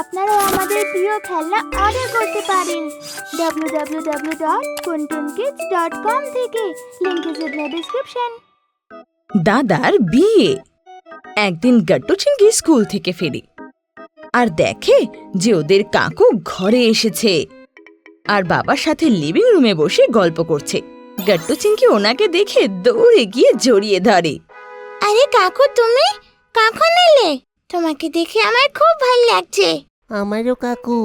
আপনারাও আমাদের প্রিয় খেলনা অর্ডার করতে পারেন www.kuntunkids.com থেকে। Link is in the description. দাদার বিয়ে। একদিন গট্টু চিংকি স্কুল থেকে ফেরে আর দেখে যে ওদের কাকু ঘরে এসেছে আর বাবার সাথে লিভিং রুমে বসে গল্প করছে। গট্টু চিংকি ওনাকে দেখে দৌড়ে গিয়ে জড়িয়ে ধরে। আরে কাকু, তুমি কখন এলে? তোমাকে দেখে আমার খুব ভালো লাগছে। আমারও কাকু।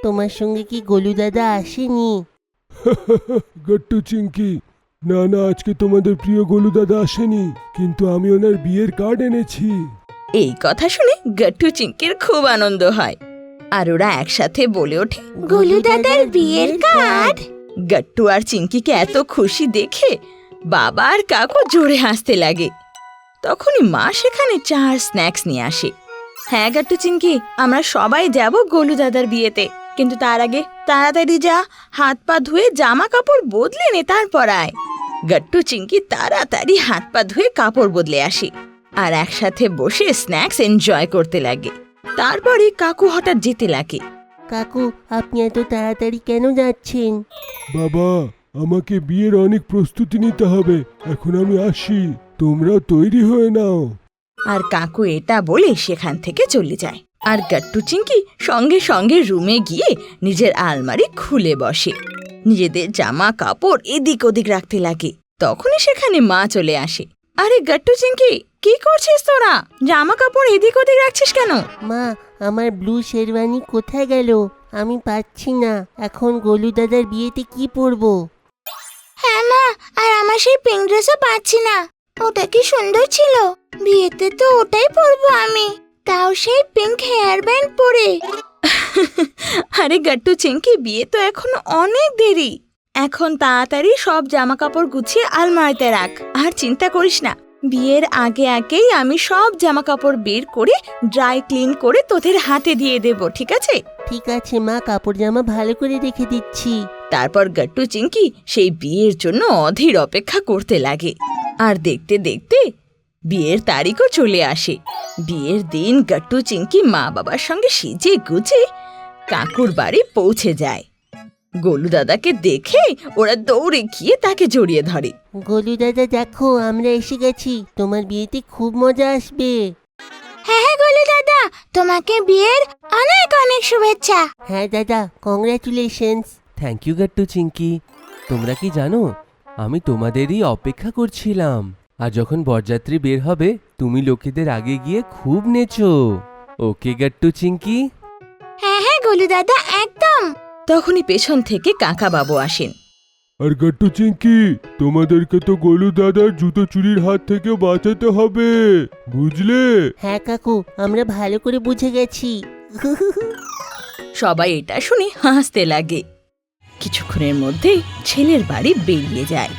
তোমার সঙ্গে কি গোলু দাদা আসেনি? গট্টু চিংকি, না না, আজকে তোমাদের প্রিয় গোলু দাদা আসেনি, কিন্তু আমি ওনার বিয়ের কার্ড এনেছি। এই কথা শুনে গট্টু চিংকির খুব আনন্দ হয় আর ওরা একসাথে বলে ওঠে, গোলু দাদার বিয়ের কার্ড। গট্টু আর চিংকিকে এত খুশি দেখে বাবা আর কাকু জোরে হাসতে লাগে। তখনই মা সেখানে চা আর স্ন্যাক্স নিয়ে আসে। হ্যাঁ গট্টু চিংকি, আমরা সবাই যাব গোলু দাদার বিয়েতে, কিন্তু তার আগে তাড়াতাড়ি যা, হাত পা ধুয়ে জামা কাপড় বদলে নে, তারপর আয়। গট্টু চিংকি তাড়াতাড়ি হাত পা ধুয়ে কাপড় বদলে আসে আর একসাথে বসে স্ন্যাক্স এনজয় করতে লাগে। তারপরে কাকু হঠাৎ যেতে লাগে। কাকু, আপনি এত তাড়াতাড়ি কেন যাচ্ছেন? বাবা, আমাকে বিয়ের অনেক প্রস্তুতি নিতে হবে, এখন আমি আসি, তোমরা তৈরি হয়ে নাও। আর কাকু এটা বলে সেখান থেকে চলে যায়। আর গট্টু চিংকি সঙ্গে সঙ্গে রুমে গিয়ে নিজের আলমারি খুলে বসে, নিজেদের জামা কাপড় এদিক ওদিক রাখতে লাগে। তখনই সেখানে মা চলে আসে। আরে গট্টু চিংকি, কি করছিস তোরা? জামা কাপড় এদিক ওদিক রাখছিস কেন? মা, আমার ব্লু শেরওয়ানি কোথায় গেল? আমি পাচ্ছি না। এখন গোলু দাদার বিয়েতে কি পরবো? হ্যাঁ মা, আর আমার সেই পিঙ্ক ড্রেসও পাচ্ছি না। ওটা কি সুন্দর ছিল, বিয়েতে তো ওটাই পরবো আমি, তাও সেই পিঙ্ক হেয়ার ব্যান্ড পরে। আরে গট্টু চিংকি, বিয়ে তো এখনো অনেক দেরি। এখন তাড়াতাড়ি সব জামা কাপড় গুছিয়ে আলমারিতে রাখ। আর চিন্তা করিস না, বিয়ের আগে আগেই আমি সব জামা কাপড় বের করে ড্রাই ক্লিন করে তোদের হাতে দিয়ে দেব, ঠিক আছে? ঠিক আছে মা, কাপড় জামা ভালো করে রেখে দিচ্ছি। তারপর গট্টু চিংকি সেই বিয়ের জন্য অধীর অপেক্ষা করতে লাগে। আর দেখতে দেখতে বিয়ের তারিখও চলে আসে। বিয়ের দিন গট্টু চিংকি মা বাবার সঙ্গে সেজে গুজে কাকুর বাড়ি পৌঁছে যায়। গোলু দাদাকে দেখে ওরা দৌড়ে গিয়ে তাকে জড়িয়ে ধরে। গোলু দাদা, দেখো আমরা এসে গেছি, তোমার বিয়েতে খুব মজা আসবে। হ্যাঁ হ্যাঁ গোলু দাদা, তোমাকে বিয়ের অনেক অনেক শুভেচ্ছা। হ্যাঁ দাদা, congratulations. Thank you Gattu Chinki. তোমরা কি জানো, আমি তোমাদেরই অপেক্ষা করছিলাম। আর যখন বরযাত্রী বের হবে, তুমি লোকেদের আগে গিয়ে খুব নেচো। ওকে গট্টু চিংকি? হ্যাঁ হ্যাঁ গোলু দাদা, একদম। তখনই পেছন থেকে কাকা বাবু আসেন। আর গট্টু চিংকি, তোমাদেরকে তো গোলু দাদার জুতো চুরির হাত থেকে বাঁচাতে হবে, বুঝলে? হ্যাঁ কাকু, আমরা ভালো করে বুঝে গেছি। সবাই এটা শুনে হাসতে লাগে। কিছুক্ষণের মধ্যেই ছেলের বাড়ি বেরিয়ে যায়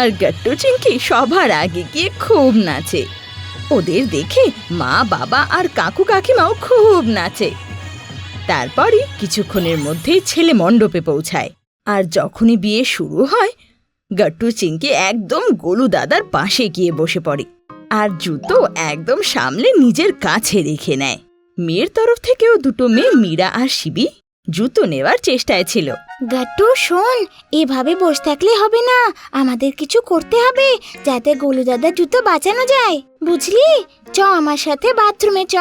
আর গট্টু চিংকি সবার আগে গিয়ে খুব নাচে। ওদের দেখে মা বাবা আর কাকু কাকিমাও খুব নাচে। তারপরই কিছুক্ষণের মধ্যেই ছেলে মণ্ডপে পৌঁছায়। আর যখনই বিয়ে শুরু হয়, গট্টু চিংকি একদম গোলু দাদার পাশে গিয়ে বসে পড়ে আর জুতো একদম সামলে নিজের কাছে রেখে নেয়। মেয়ের তরফ থেকেও দুটো মেয়ে, মীরা আর শিবি, জুতো নেওয়ার চেষ্টায় ছিল। গট্টু শোন, এভাবে বসে থাকলে হবে না, আমাদের কিছু করতে হবে যাতে গোলু দাদার জুতো বাঁচানো যায়, বুঝলি? চ আমার সাথে বাথরুমে চ।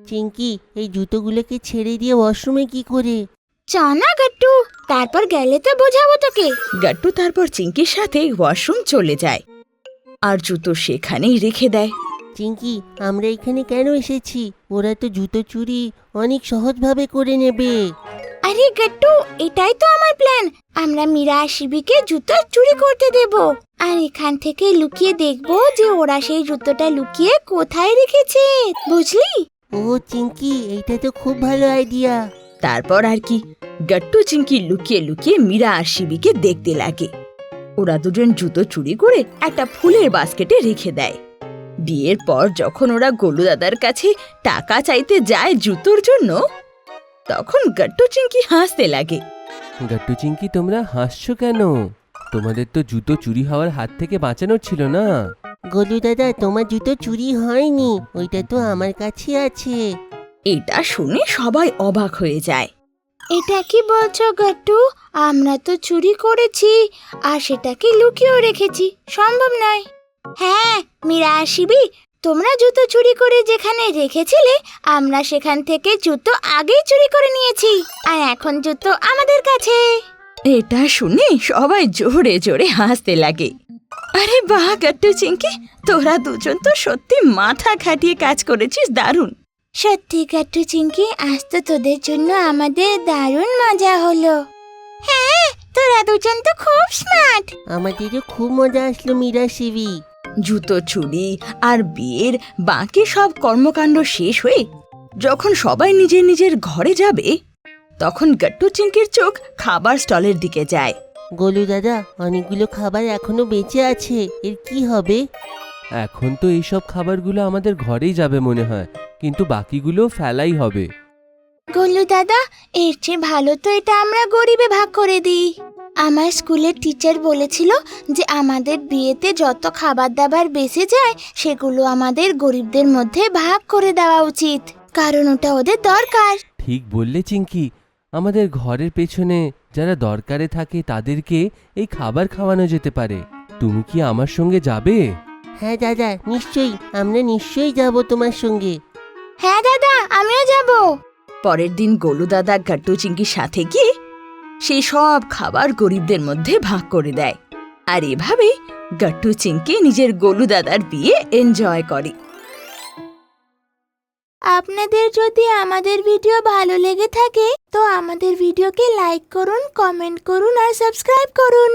চিংকি, এই জুতোগুলোকে ছেড়ে দিয়ে ওয়াশরুমে কি করে? চ না গট্টু, তারপর গেলে তো বোঝাবো তোকে। গট্টু তারপর চিংকির সাথে ওয়াশরুম চলে যায় আর জুতো সেখানেই রেখে দেয়। চিংকি, আমরা এখানে কেন এসেছি? ওরা তো জুতো চুরি অনেক সহজভাবে করে নেবে। আরে গট্টু, এটাই তো আমার প্ল্যান। আমরা মীরা আর শিবিকে জুতো চুরি করতে দেব আর এখান থেকে লুকিয়ে দেখবো যে ওরা সেই জুতোটা লুকিয়ে কোথায় রেখেছে, বুঝলি? ও চিংকি, এইটা তো খুব ভালো আইডিয়া। তারপর আর কি, গট্টু চিংকি লুকিয়ে লুকিয়ে মীরা আর শিবিকে দেখতে লাগে। ওরা দুজন জুতো চুরি করে একটা ফুলের বাস্কেটে রেখে দেয়। বিয়ের পর যখন ওরা গোলু দাদার কাছে টাকা চাইতে যায় জুতোর জন্য, তখন গট্টু চিংকি হাসতে লাগে। গট্টু চিংকি, তোমরা হাসছো কেন? তোমাদের তো জুতো চুরি হওয়ার হাত থেকে বাঁচানোর ছিল না। গোলু দাদা, তোমার জুতো চুরি হয়নি, ওইটা তো আমার কাছে আছে। এটা শুনে সবাই অবাক হয়ে যায়। এটা কি বলছো গাট্টু? আমরা তো চুরি করেছি আর সেটাকে লুকিয়েও রেখেছি, সম্ভব নয়। হ্যাঁ মীরা আর শিবি, তোমরা জুতো চুরি করে যেখানে রেখেছিলে আমরা সেখান থেকে জুতো আগেই চুরি করে নিয়েছি, আর এখন জুতো আমাদের কাছে। এটা শুনে সবাই জোরে জোরে হাসতে লাগে। আরে বাহ গাট্টু চিংকি, তোরা দুজন তো সত্যি মাথা খাটিয়ে কাজ করেছিস, দারুণ। সত্যি গাট্টু চিংকি, আজ তো তোদের জন্য আমাদের দারুণ মজা হলো। হ্যাঁ তোরা দুজন তো খুব স্মার্ট। আমাদেরও খুব মজা আসলো মীরা শিবি। জুতো চুরি আর বিয়ের বাকি সব কর্মকাণ্ড শেষ হয়ে যখন সবাই নিজের নিজের ঘরে যাবে, তখন গাট্টু চিংকির চোখ খাবার স্টলের দিকে যায়। গোলু দাদা, অনেকগুলো খাবার এখনো বেঁচে আছে, এর কি হবে? এখন তো এইসব খাবারগুলো আমাদের ঘরেই যাবে মনে হয়, কিন্তু বাকিগুলো ফেলাই হবে। গোলু দাদা, এর চেয়ে ভালো তো এটা আমরা গরিবে ভাগ করে দিই। আমার স্কুলের টিচার বলেছিল যে আমাদের বিয়েতে যত খাবার দাবার বেঁচে যায় সেগুলো আমাদের গরিবদের মধ্যে ভাগ করে দেওয়া উচিত, কারণ ওটা ওদের দরকার। ঠিক বললে চিংকি, আমাদের ঘরের পেছনে যারা দরকারে থাকে তাদেরকে এই খাবার খাওয়ানো যেতে পারে। তুমি কি আমার সঙ্গে যাবে? হ্যাঁ দাদা, নিশ্চয়ই, আমরা নিশ্চয়ই যাব তোমার সঙ্গে। হ্যাঁ দাদা, আমিও যাব। পরের দিন গোলু দাদা গাট্টু চিংকির সাথে গিয়ে সেই সব খাবার গরিবদের মধ্যে ভাগ করে দেয়। আর এভাবে গাট্টু চিংকি নিজের গোলু দাদার বিয়ে এনজয় করে। আপনাদের যদি আমাদের ভিডিও ভালো লেগে থাকে তো আমাদের ভিডিওকে লাইক করুন, কমেন্ট করুন আর সাবস্ক্রাইব করুন।